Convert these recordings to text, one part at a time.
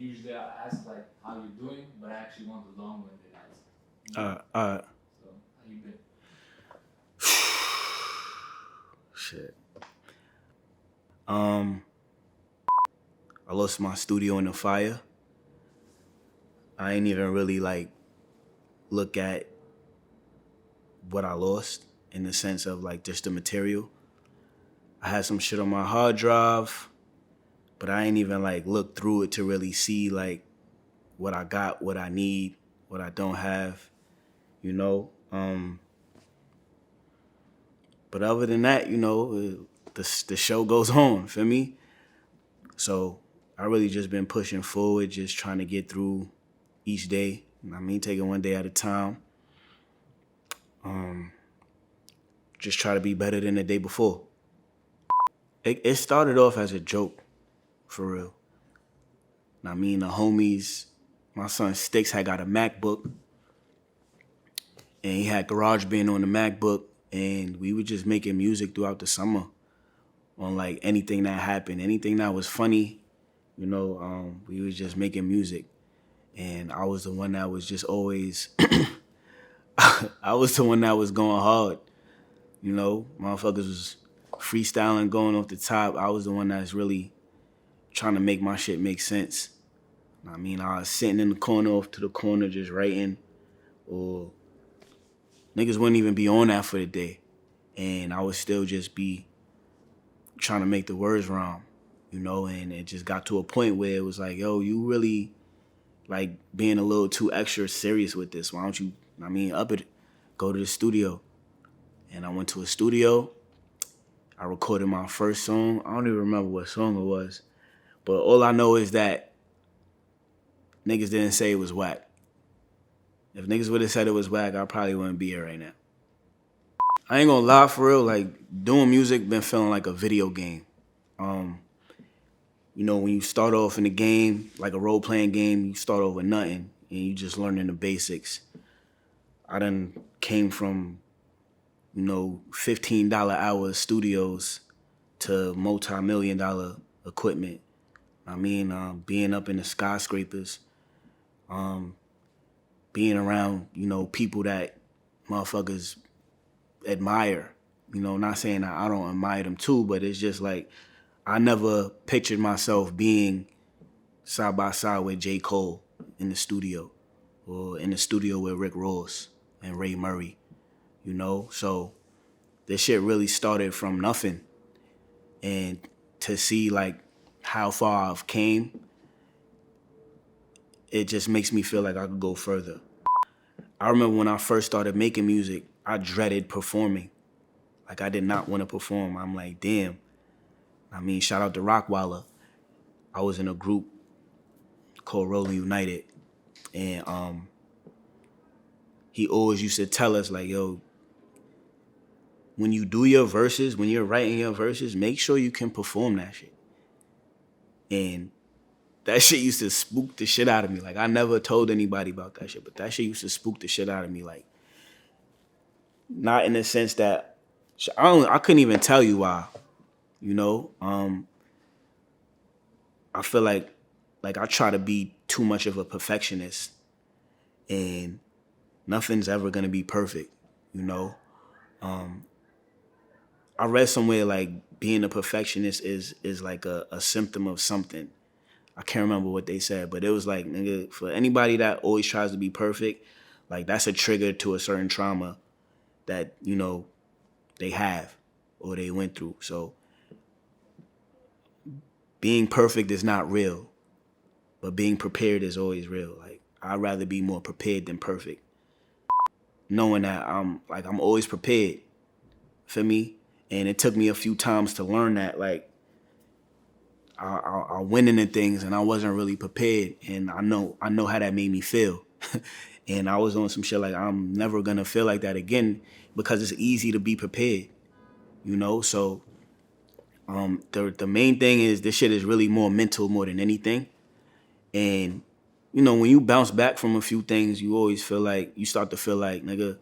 usually I ask like how you doing, but I actually want the long-winded answer. So how you been? Shit. I lost my studio in the fire. I ain't even really like look at what I lost in the sense of like just the material. I had some shit on my hard drive, but I ain't even like look through it to really see like what I got, what I need, what I don't have, you know. But other than that, the show goes on, feel me? So I really just been pushing forward, just trying to get through each day. I mean, taking one day at a time. Just try to be better than the day before. It started off as a joke, for real. I mean, the homies, my son Sticks had got a MacBook, and he had GarageBand on the MacBook, and we were just making music throughout the summer on like anything that happened, anything that was funny, we was just making music. And I was the one that was just always, I was the one that was going hard, motherfuckers was freestyling, going off the top. I was the one that's really trying to make my shit make sense. I mean, I was sitting in the corner off to the corner just writing, or niggas wouldn't even be on that for the day. And I would still just be trying to make the words rhyme, and it just got to a point where it was like, yo, you really like being a little too extra serious with this. Why don't you, up it, go to the studio. And I went to a studio. I recorded my first song. I don't even remember what song it was. But all I know is that niggas didn't say it was whack. If niggas would have said it was whack, I probably wouldn't be here right now. I ain't gonna lie, for real, like, doing music been feeling like a video game. When you start off in the game, like a role-playing game, you start off with nothing, and you just learning the basics. I done came from, $15 hour studios to multi-million-dollar equipment. Being up in the skyscrapers, being around, people that motherfuckers admire. Not saying that I don't admire them too, but it's just like I never pictured myself being side by side with J. Cole in the studio, or in the studio with Rick Ross and Ray Murray, So this shit really started from nothing. And to see like how far I've came, it just makes me feel like I could go further. I remember when I first started making music, I dreaded performing. Like, I did not want to perform. I'm like, damn. Shout out to Rockweiler. I was in a group called Rolling United. And he always used to tell us, like, yo, when you do your verses, when you're writing your verses, make sure you can perform that shit. And that shit used to spook the shit out of me. Like, I never told anybody about that shit, but that shit used to spook the shit out of me. Like, not in the sense that I couldn't even tell you why. I feel like I try to be too much of a perfectionist, and nothing's ever gonna be perfect. I read somewhere like being a perfectionist is like a symptom of something. I can't remember what they said, but it was like, nigga, for anybody that always tries to be perfect, like, that's a trigger to a certain trauma that, they have or they went through. So being perfect is not real, but being prepared is always real. Like, I'd rather be more prepared than perfect. Knowing that I'm always prepared, for me. And it took me a few times to learn that, like, I went into things and I wasn't really prepared, and I know how that made me feel. And I was on some shit like, I'm never gonna feel like that again, because it's easy to be prepared, So the main thing is this shit is really more mental more than anything. And when you bounce back from a few things, you start to feel like, nigga,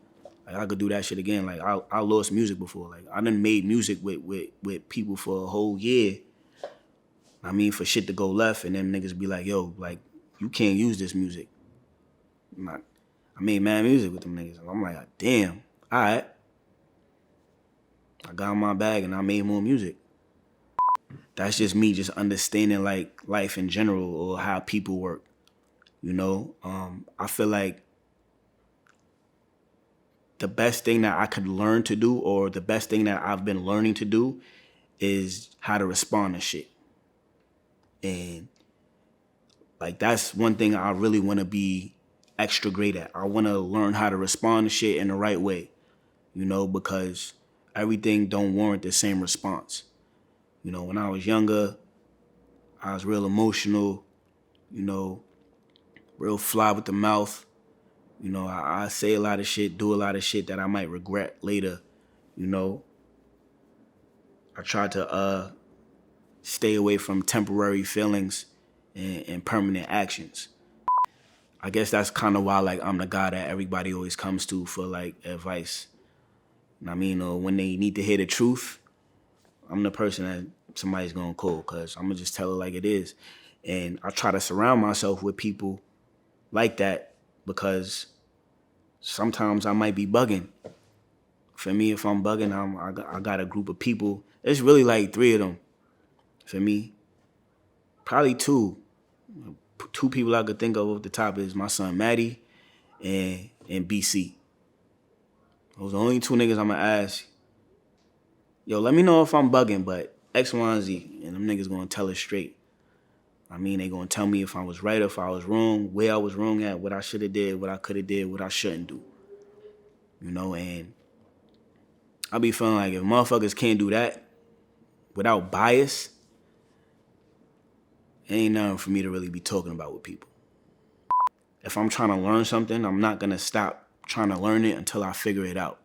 like, I could do that shit again. Like, I lost music before. Like, I done made music with people for a whole year. For shit to go left, and then niggas be like, yo, like, you can't use this music. I made mad music with them niggas. I'm like, damn, all right. I got in my bag and I made more music. That's just me just understanding like life in general or how people work. You know, I feel like the best thing that I could learn to do, or the best thing that I've been learning to do, is how to respond to shit. And like, that's one thing I really want to be extra great at. I want to learn how to respond to shit in the right way, you know, because everything don't warrant the same response. You know, when I was younger, I was real emotional, you know, real fly with the mouth. You know, I say a lot of shit, do a lot of shit that I might regret later, you know. I try to stay away from temporary feelings and permanent actions. I guess that's kind of why, like, I'm the guy that everybody always comes to for, like, advice. I mean, or when they need to hear the truth, I'm the person that somebody's gonna call, because I'm gonna just tell it like it is. And I try to surround myself with people like that, because sometimes I might be bugging. For me, if I'm bugging, I got a group of people. It's really like 3 of them. For me, probably 2. 2 people I could think of off the top is my son Maddie and BC. Those are the only 2 niggas I'm gonna ask, yo, let me know if I'm bugging, but X, Y, and Z. And them niggas gonna tell it straight. I mean, they gonna tell me if I was right or if I was wrong, where I was wrong at, what I should have did, what I could have did, what I shouldn't do. You know, and I be feeling like if motherfuckers can't do that without bias, ain't nothing for me to really be talking about with people. If I'm trying to learn something, I'm not gonna stop trying to learn it until I figure it out.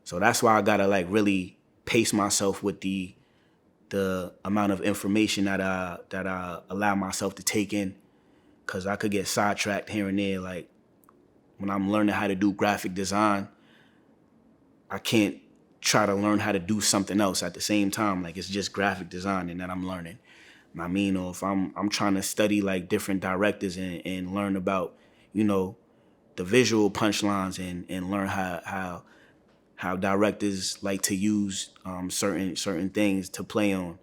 So that's why I gotta like really pace myself with the amount of information that I allow myself to take in, because I could get sidetracked here and there. Like when I'm learning how to do graphic design, I can't try to learn how to do something else at the same time. Like it's just graphic design and that I'm learning. I mean, or if I'm trying to study like different directors and learn about, you know, the visual punchlines and learn how directors like to use certain things to play on.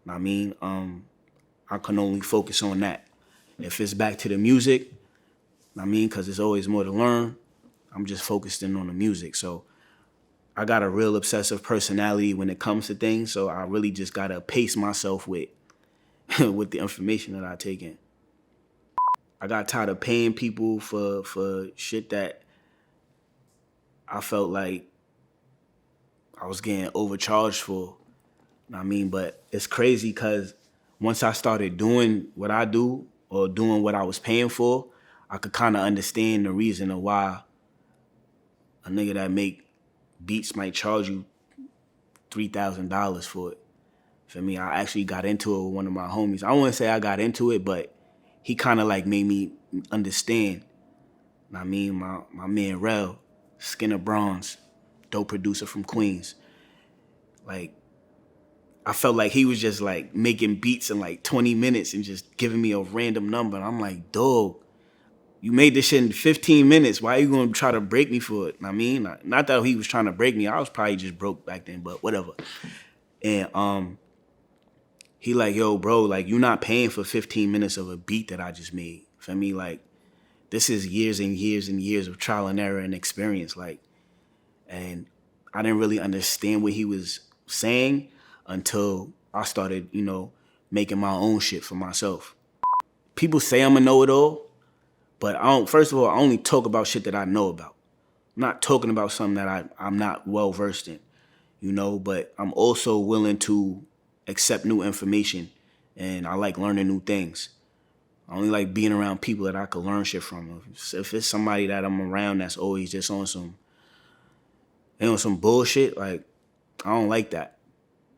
I mean, I can only focus on that. If it's back to the music, I mean, because there's always more to learn, I'm just focused in on the music. So I got a real obsessive personality when it comes to things, so I really just gotta pace myself with with the information that I take in. I got tired of paying people for shit that I felt like I was getting overcharged for. I mean, but it's crazy because once I started doing what I do or doing what I was paying for, I could kind of understand the reason of why a nigga that make beats might charge you $3,000 for it. For me, I actually got into it with one of my homies. I wouldn't say I got into it, but he kind of like made me understand. I mean, my man Rel, Skin of Bronze, dope producer from Queens. Like, I felt like he was just like making beats in like 20 minutes and just giving me a random number. And I'm like, dog, you made this shit in 15 minutes. Why are you gonna try to break me for it? I mean, not that he was trying to break me. I was probably just broke back then, but whatever. And he like, yo, bro, like you not paying for 15 minutes of a beat that I just made. For me, like, this is years and years and years of trial and error and experience. Like, and I didn't really understand what he was saying until I started, you know, making my own shit for myself. People say I'm a know-it-all, but first of all, I only talk about shit that I know about. I'm not talking about something that I'm not well-versed in, you know, but I'm also willing to accept new information, and I like learning new things. I only like being around people that I could learn shit from. If it's somebody that I'm around that's always just on some bullshit, like, I don't like that.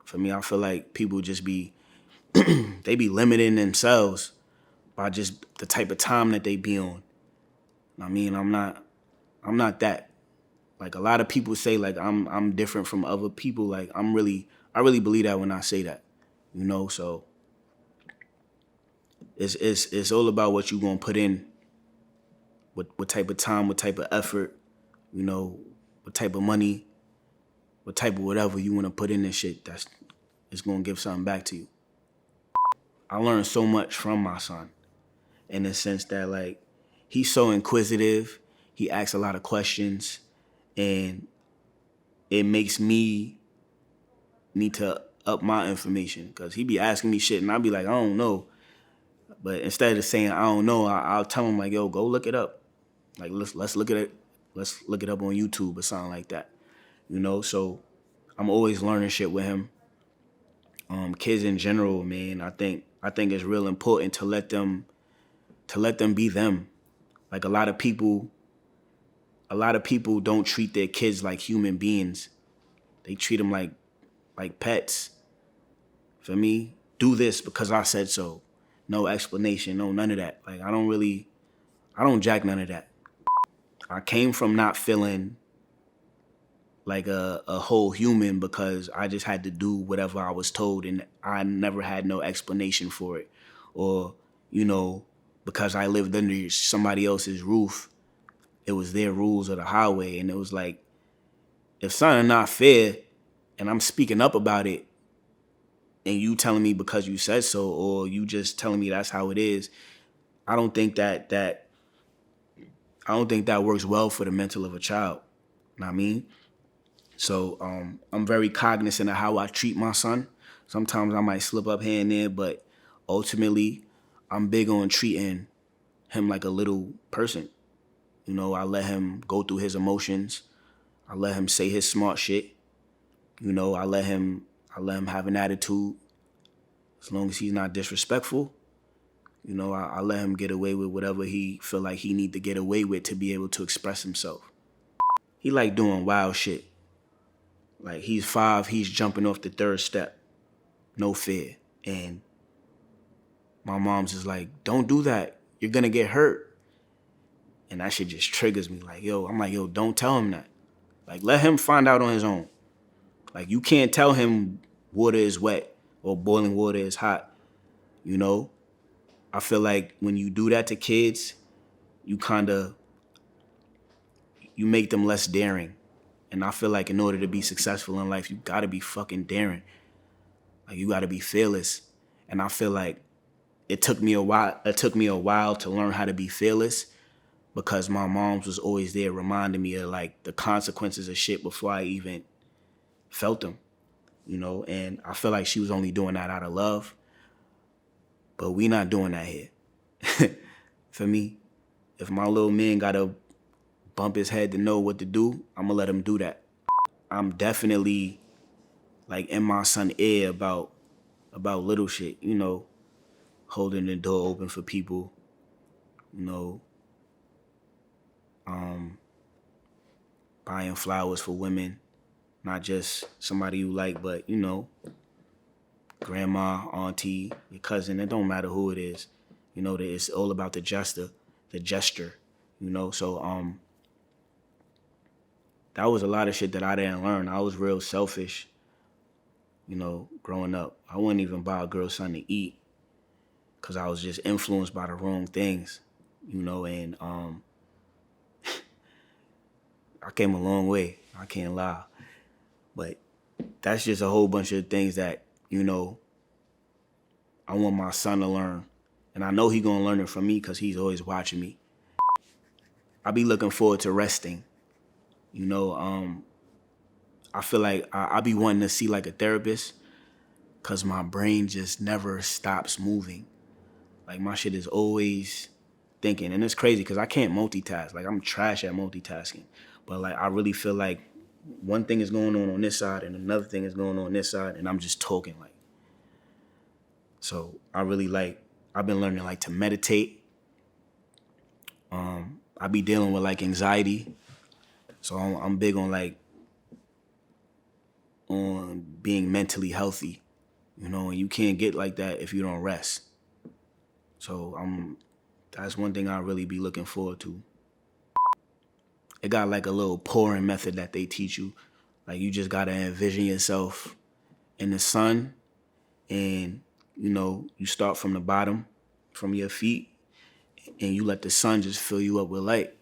For me, I feel like people just be, they be limiting themselves by just the type of time that they be on. I mean, I'm not that. Like, a lot of people say like I'm different from other people. Like, I really believe that when I say that, you know. So It's all about what you gonna put in, what type of time, what type of effort, you know, what type of money, what type of whatever you wanna put in this shit that's it's gonna give something back to you. I learned so much from my son in the sense that like he's so inquisitive, he asks a lot of questions, and it makes me need to up my information because he be asking me shit and I'll be like, I don't know. But instead of saying I don't know, I'll tell him like, yo, go look it up. Like let's look at it. Let's look it up on YouTube or something like that. You know, so I'm always learning shit with him. Kids in general, man, I think it's real important to let them be them. Like a lot of people don't treat their kids like human beings. They treat them like pets. For me, do this because I said so. No explanation, no none of that. Like I don't jack none of that. I came from not feeling like a whole human because I just had to do whatever I was told and I never had no explanation for it. Or, you know, because I lived under somebody else's roof, it was their rules of the highway. And it was like, if something not fair and I'm speaking up about it and you telling me because you said so, or you just telling me that's how it is, I don't think that works well for the mental of a child. You know what I mean? So I'm very cognizant of how I treat my son. Sometimes I might slip up here and there, but ultimately I'm big on treating him like a little person. You know, I let him go through his emotions. I let him say his smart shit. You know, I let him have an attitude as long as he's not disrespectful. You know, I let him get away with whatever he feel like he need to get away with to be able to express himself. He like doing wild shit. Like he's 5, he's jumping off the 3rd step. No fear. And my mom's just like, don't do that. You're gonna get hurt. And that shit just triggers me. Like, I'm like, don't tell him that. Like, let him find out on his own. Like, you can't tell him water is wet or boiling water is hot. You know? I feel like when you do that to kids, you make them less daring. And I feel like in order to be successful in life, you gotta be fucking daring. Like you gotta be fearless. And I feel like it took me a while to learn how to be fearless because my mom was always there reminding me of like the consequences of shit before I even felt them. You know, and I feel like she was only doing that out of love. But we not doing that here. For me, if my little man gotta bump his head to know what to do, I'm gonna let him do that. I'm definitely like in my son's ear about little shit, you know, holding the door open for people, you know, buying flowers for women, not just somebody you like, but, you know, grandma, auntie, your cousin, it don't matter who it is. You know, it's all about the gesture, you know, so that was a lot of shit that I didn't learn. I was real selfish, you know, growing up. I wouldn't even buy a girl something to eat because I was just influenced by the wrong things, you know, and I came a long way. I can't lie. But that's just a whole bunch of things that, you know, I want my son to learn. And I know he gonna learn it from me because he's always watching me. I be looking forward to resting. You know, I feel like I be wanting to see like a therapist because my brain just never stops moving. Like my shit is always thinking. And it's crazy because I can't multitask. Like I'm trash at multitasking. But like I really feel like one thing is going on this side and another thing is going on this side and I'm just talking like. So I've been learning like to meditate. I be dealing with like anxiety. So I'm big on like on being mentally healthy, you know, and you can't get like that if you don't rest. So that's one thing I really be looking forward to. It got like a little pouring method that they teach you. Like you just gotta envision yourself in the sun and, you know, you start from the bottom, from your feet, and you let the sun just fill you up with light.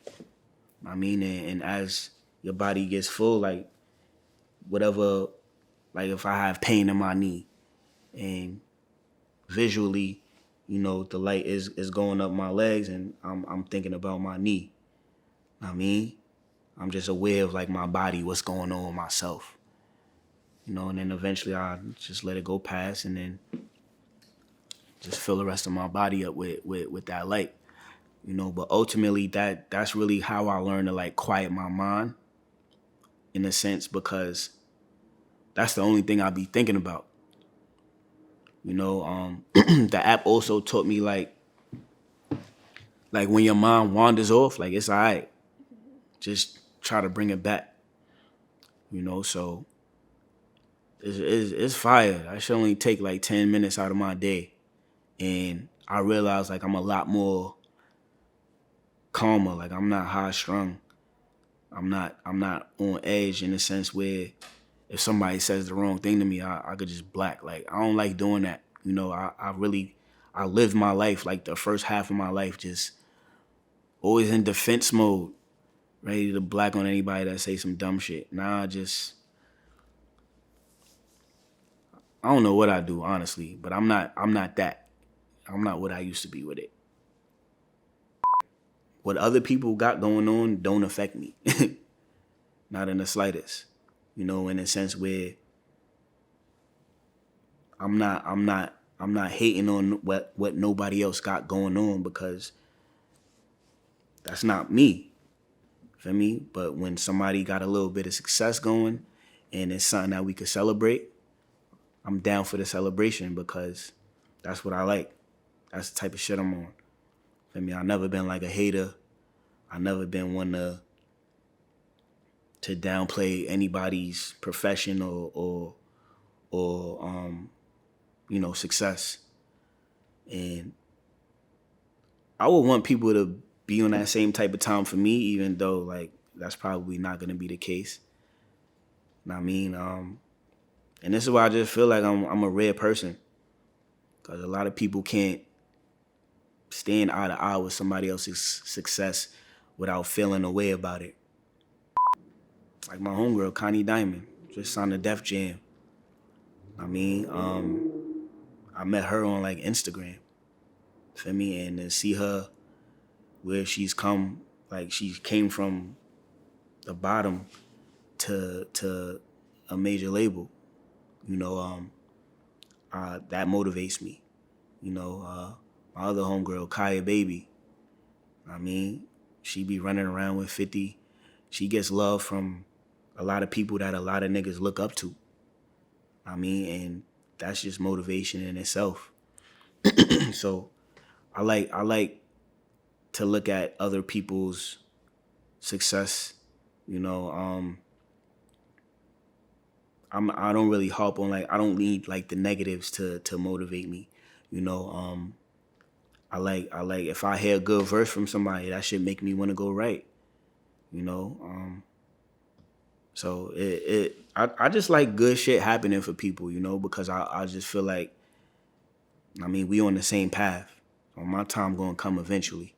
I mean, and as your body gets full, like whatever, like if I have pain in my knee, and visually, you know, the light is going up my legs, and I'm thinking about my knee. I mean, I'm just aware of like my body, what's going on with myself. You know, and then eventually I just let it go past, and then just fill the rest of my body up with that light. You know, but ultimately that's really how I learned to like quiet my mind, in a sense, because that's the only thing I be thinking about. You know, the app also taught me like when your mind wanders off, like it's all right. Just try to bring it back. You know, so it's fire. I should only take like 10 minutes out of my day. And I realize like I'm a lot more calmer. Like I'm not high strung. I'm not on edge, in the sense where if somebody says the wrong thing to me, I could just black. Like I don't like doing that. You know, I lived my life, like the first half of my life, just always in defense mode, ready to black on anybody that say some dumb shit. Now I don't know what I do, honestly, but I'm not that. I'm not what I used to be with it. What other people got going on don't affect me. Not in the slightest. You know, in a sense where I'm not hating on what nobody else got going on, because that's not me. Feel me? But when somebody got a little bit of success going and it's something that we could celebrate, I'm down for the celebration, because that's what I like. That's the type of shit I'm on. Feel me? I've never been like a hater. I've never been one to downplay anybody's profession or you know, success. And I would want people to be on that same type of time for me, even though like that's probably not gonna be the case. You know what I mean? And this is why I just feel like I'm a rare person, because a lot of people can't stand eye to eye with somebody else's success without feeling a way about it. Like my homegirl, Connie Diamond, just signed a Def Jam. I mean, I met her on like Instagram. Feel me? And to see her where she's come, like she came from the bottom to a major label. You know, that motivates me. You know, my other homegirl, Kaya Baby, I mean, she be running around with 50. She gets love from a lot of people that a lot of niggas look up to. I mean, and that's just motivation in itself. So I like to look at other people's success. You know, I don't really harp on like, I don't need like the negatives to motivate me. You know, I like if I hear a good verse from somebody, that should make me want to go right. You know, so I just like good shit happening for people, you know, because I just feel like, I mean, we on the same path. So my time gonna come eventually.